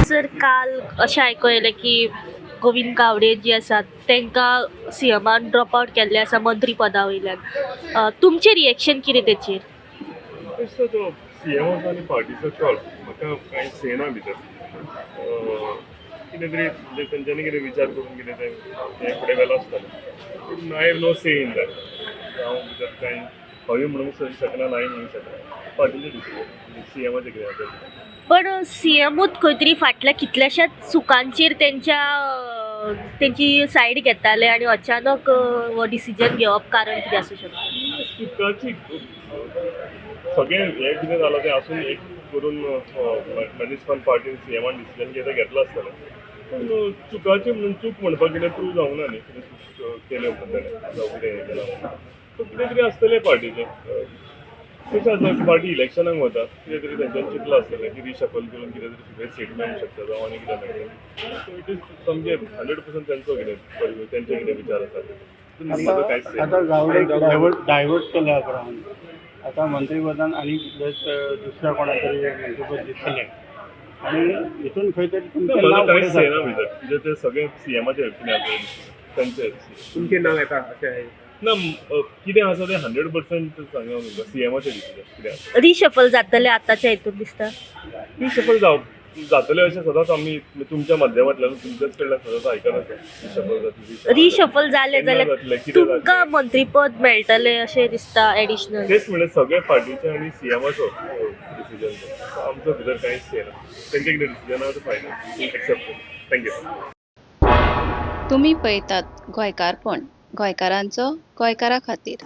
Sir काल अशें आयको येलें की गोविंद गावडे जी आसात तांकां सीएमान ड्रॉप आवट केल्लें आसा मंत्री पदा वयल्यान. तुमचें रिएक्शन कितें तेचेर? दिसता तो सीएम आनी पार्टीचो कॉल म्हाका कांय सेना भितर कितें तरी म्हणजे तेंच्यांनी कितें विचार करून कितें तें फुडें व्हेलो आसतलें. I have no say in that. हांव भितर कांय हय म्हणूंक शकना नाय म्हणूंक शकना. पार्टीचें डिसिजन सीएमाचें कितें आसा पण सीएमूच खंय तरी फाटल्या कितल्याशाच चुकांचेर तेंची सायड घेताले आनी अचानक हो डिसिजन घेवप कारण कितें आसूं शकता? चुकाची सगळें हें कितें जालां तें आसून एक करून मॅनेजमेंट पार्टीन सीएमान डिसिजन कितें घेतलो आसतलें. पूण चुकाची म्हणून चूक म्हणपाक कितें प्रूव जावंक ना न्ही कितें चूक केल्यो म्हणून ताणें जावं कितें हें केलां म्हणून. सो कितें तरी आसतलें पार्टीचें. कशें आसा पार्टी इलेक्शनाक वता कितें तरी तेंच्यांनी चिंतलां आसतलें की रिशफल करून कितें तरी सगळें सीट मेळूंक शकता जावं आनी कितें मेळटा. सो इट इज सामकें 100% तेंचो कितें तेंचे कितें विचार आसा म्हाका कांयच आता गावडे डायव्हर्ट केल्या प्रमाणे आता मंत्रिपदान आणि दुसऱ्या कोणा तरी मंत्रिपद दितले आणि इथून खंय तरी तुमचें मला नाव कांयच फुडें सेना सरतलें. भितर म्हणजे ते सगळे सीएमाचे तेंचे तुमचें नाव येता अशें आहे. ना कितें आसा तें 100% सांगूंक तुमकां सीएमाचें डिसिजन कितें आसा रिशफल जातलें आतांच्या हितून दिसता. ती सफल जातलें अशें सदांच आमी तुमच्या माध्यमांतल्यान तुमच्याच कडल्यान सदांच आयकत आसा सफल जातली रिशफल जालें जाल्यार कितें तुमकां मंत्रीपद मेळटलें अशें दिसता एडिशनल. तेच म्हणजे सगळे पार्टीचे आनी सीएमाचो डिसिजन आमचो भितर कांयच येना तेंचे कितें डिसिजन आसा तें फायनल एक्सेप्ट थँक्यू. तुम्ही पळयतात गोंयकारपण गोंयकारांचो गोंयकारा खातीर.